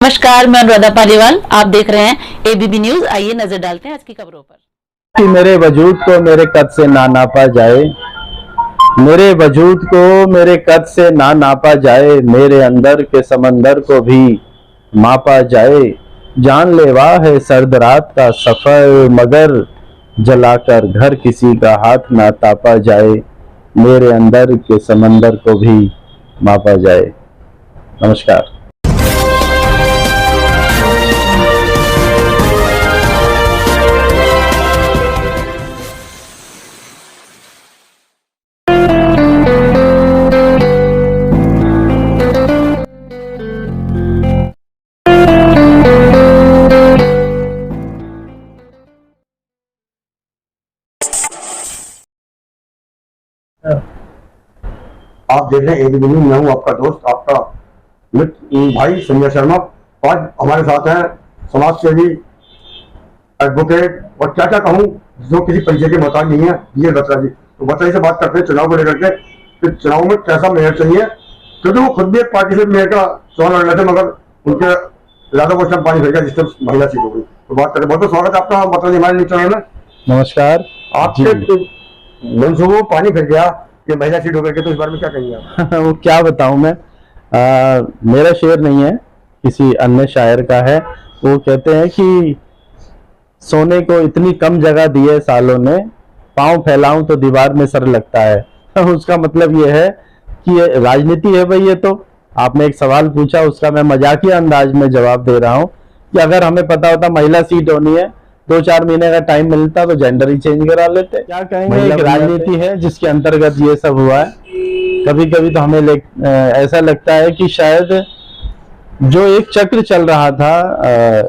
नमस्कार, मैं अनुराधा पालीवाल। आप देख रहे हैं एबीपी न्यूज। आइए नजर डालते हैं आज की खबरों पर। कि मेरे वजूद को मेरे कद से ना नापा जाए, मेरे वजूद को मेरे कद से ना नापा जाए, मेरे अंदर के समंदर को भी मापा जाए। जानलेवा है सर्द रात का सफर, मगर जलाकर घर किसी का हाथ ना तापा जाए, मेरे अंदर के समंदर को भी मापा जाए। नमस्कार। आप देख रहे हैं एबीपी न्यूज। मैं हूं आपका दोस्त, आपका मित्र भाई संजय शर्मा। आज हमारे साथ हैं समाज सेवी, एडवोकेट और क्या क्या कहूं जो किसी परिचय के मोहताज नहीं है, ये बत्रा जी। तो बत्रा जी से बात करते हैं चुनाव को लेकर के कि चुनाव में कैसा मेयर चाहिए, क्योंकि वो खुद भी एक पार्टी से मेयर का चुनाव लड़ रहे थे, मगर उनके ज्यादा क्वेश्चन पानी भर गया, जिससे महिला सीट हो गई। तो बात करें, बहुत बहुत स्वागत है आपका बत्रा जी हमारे न्यूज चैनल में। नमस्कार। आपके मंसूबों में पानी फिर गया कि महिला सीट हो गई, तो इस बारे में क्या कहेंगे आप? वो क्या बताऊं मैं, मेरा शेर नहीं है, किसी अन्य शायर का है। वो कहते हैं कि सोने को इतनी कम जगह दी है सालों ने, पांव फैलाऊं तो दीवार में सर लगता है। उसका मतलब ये है कि ये राजनीति है भाई। ये तो आपने एक सवाल पूछा, उसका मैं मजाकिया अंदाज में जवाब दे रहा हूं कि अगर हमें पता होता महिला सीट होनी है, 2-4 महीने का टाइम मिलता तो जेंडर ही चेंज करा लेते। क्या कहेंगे, एक राजनीति है जिसके अंतर्गत ये सब हुआ है। कभी कभी तो हमें ऐसा लगता है कि शायद जो एक चक्र चल रहा था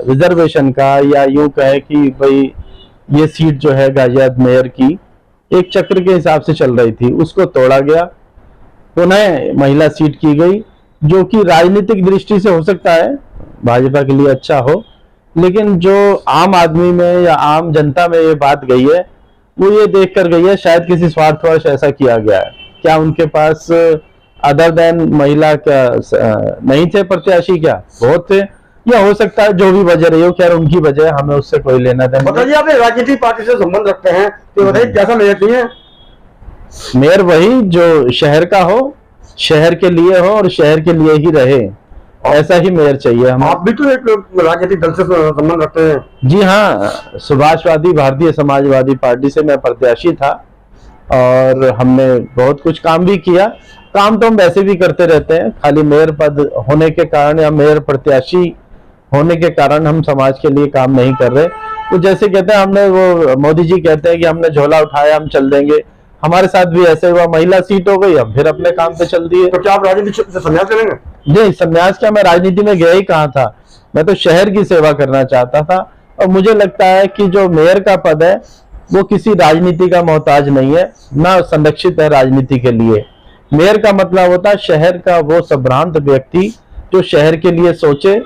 रिजर्वेशन का, या यूं कहे कि भाई ये सीट जो है गाजियाबाद मेयर की एक चक्र के हिसाब से चल रही थी, उसको तोड़ा गया, पुनः महिला सीट की गई, जो कि राजनीतिक दृष्टि से हो सकता है भाजपा के लिए अच्छा हो, लेकिन जो आम आदमी में या आम जनता में ये बात गई है, वो ये देख कर गई है शायद किसी स्वार्थवश ऐसा किया गया है। क्या उनके पास अदर देन महिला क्या नहीं थे प्रत्याशी? क्या बहुत थे, या हो सकता है जो भी वजह रही हो, खैर उनकी वजह, हमें उससे कोई लेना देना। बताइए, आप राजनीतिक पार्टी से संबंध रखते हैं तो बताइए कैसा मेयर चाहिए? मेयर वही जो शहर का हो, शहर के लिए हो और शहर के लिए ही रहे, ऐसा ही मेयर चाहिए हमें। आप भी तो एक राजनीतिक दल से संबंध रखते हैं। जी हाँ, सुभाषवादी भारतीय समाजवादी पार्टी से मैं प्रत्याशी था और हमने बहुत कुछ काम भी किया। काम तो हम वैसे भी करते रहते हैं, खाली मेयर पद होने के कारण या मेयर प्रत्याशी होने के कारण हम समाज के लिए काम नहीं कर रहे। तो जैसे कहते हैं, हमने वो मोदी जी कहते हैं कि हमने झोला उठाया हम चल देंगे, हमारे साथ भी ऐसे हुआ, महिला सीट हो गई, हम फिर अपने काम पे चल दिए। तो क्या आप राजनीति से संन्यास लेंगे? नहीं, संन्यास क्या, मैं राजनीति में गया ही कहाँ था, मैं तो शहर की सेवा करना चाहता था। और मुझे लगता है कि जो मेयर का पद है वो किसी राजनीति का मोहताज नहीं है, ना संरक्षित है राजनीति के लिए। मेयर का मतलब होता है शहर का वो संभ्रांत व्यक्ति जो शहर के लिए सोचे,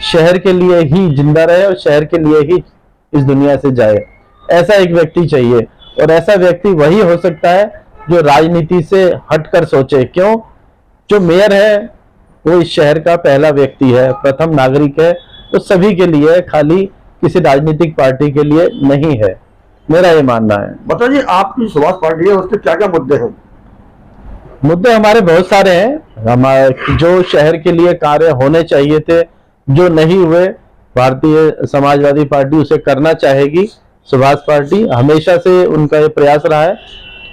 शहर के लिए ही जिंदा रहे और शहर के लिए ही इस दुनिया से जाए, ऐसा एक व्यक्ति चाहिए। और ऐसा व्यक्ति वही हो सकता है जो राजनीति से हटकर सोचे। क्यों? जो मेयर है वो इस शहर का पहला व्यक्ति है, प्रथम नागरिक है, तो सभी के लिए, खाली किसी राजनीतिक पार्टी के लिए नहीं है, मेरा ये मानना है। बताइए, आपकी सुभाष पार्टी है, उसके क्या क्या मुद्दे हैं? मुद्दे हमारे बहुत सारे हैं। हमारे जो शहर के लिए कार्य होने चाहिए थे, जो नहीं हुए, भारतीय समाजवादी पार्टी उसे करना चाहेगी। सुभाष पार्टी हमेशा से उनका ये प्रयास रहा है।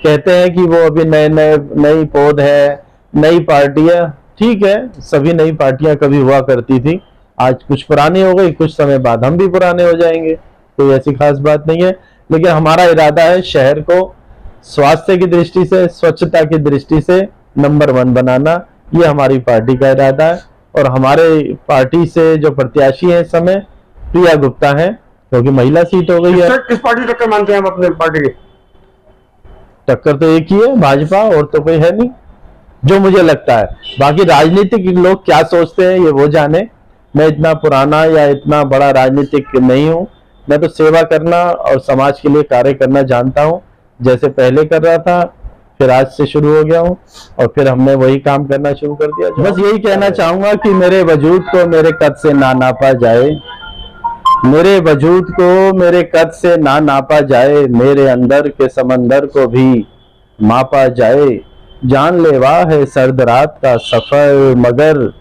कहते हैं कि वो अभी नई पौध है, नई पार्टी है। ठीक है, सभी नई पार्टियां कभी हुआ करती थी, आज कुछ पुरानी हो गई, कुछ समय बाद हम भी पुराने हो जाएंगे, कोई ऐसी खास बात नहीं है। लेकिन हमारा इरादा है शहर को स्वास्थ्य की दृष्टि से, स्वच्छता की दृष्टि से नंबर 1 बनाना, ये हमारी पार्टी का इरादा है। और हमारे पार्टी से जो प्रत्याशी है इस समय प्रिया गुप्ता है, क्योंकि महिला सीट हो गई है। किस पार्टी की टक्कर मानते हैं आप अपने पार्टी की? टक्कर तो एक ही है, भाजपा, और तो कोई है नहीं, जो मुझे लगता है। बाकी राजनीतिक लोग क्या सोचते हैं ये वो जाने। मैं इतना पुराना या इतना बड़ा राजनीतिक नहीं हूँ, मैं तो सेवा करना और समाज के लिए कार्य करना जानता हूँ, जैसे पहले कर रहा था फिर आज से शुरू हो गया हूँ और फिर हमने वही काम करना शुरू कर दिया। बस यही कहना चाहूंगा कि मेरे वजूद को मेरे कद से ना नापा जाए, मेरे वजूद को मेरे कद से ना नापा जाए, मेरे अंदर के समंदर को भी मापा जाए। जानलेवा है सर्द रात का सफर, मगर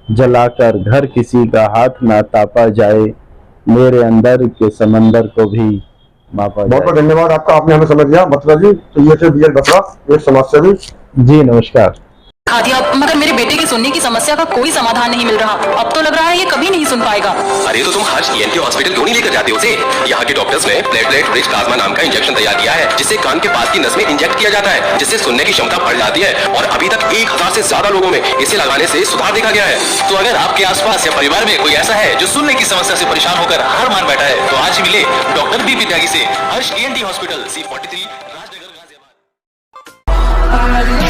जलाकर घर किसी का हाथ ना तापा जाए, मेरे अंदर के समंदर को भी मापा बहुत बहुत जाए। धन्यवाद आपका, आपने हमें समझ लिया मथुरा जी। तो ये थे बीएल बत्रा, एक समाजसेवी। जी नमस्कार। खा दिया, मगर मेरे बेटे के सुनने की समस्या का कोई समाधान नहीं मिल रहा। अब तो लग रहा है ये कभी नहीं सुन पाएगा। अरे तो तुम आज ईएनटी हॉस्पिटल क्यों नहीं लेकर जाते हो उसे? यहाँ के डॉक्टर्स ने प्लेटलेट रिच प्लाज्मा नाम का इंजेक्शन तैयार किया है, जिससे कान के पास की नस में इंजेक्ट किया जाता है, जिससे सुनने की क्षमता बढ़ जाती है। और अभी तक 1000 से ज्यादा लोगों में इसे लगाने से सुधार देखा गया है। तो अगर आपके आसपास या परिवार में कोई ऐसा है जो सुनने की समस्या से परेशान होकर हार मान बैठा है, तो आज ही मिले डॉक्टर बीपी त्यागी से। Harsh ENT hospital, C43, Rajnagar, Ghaziabad.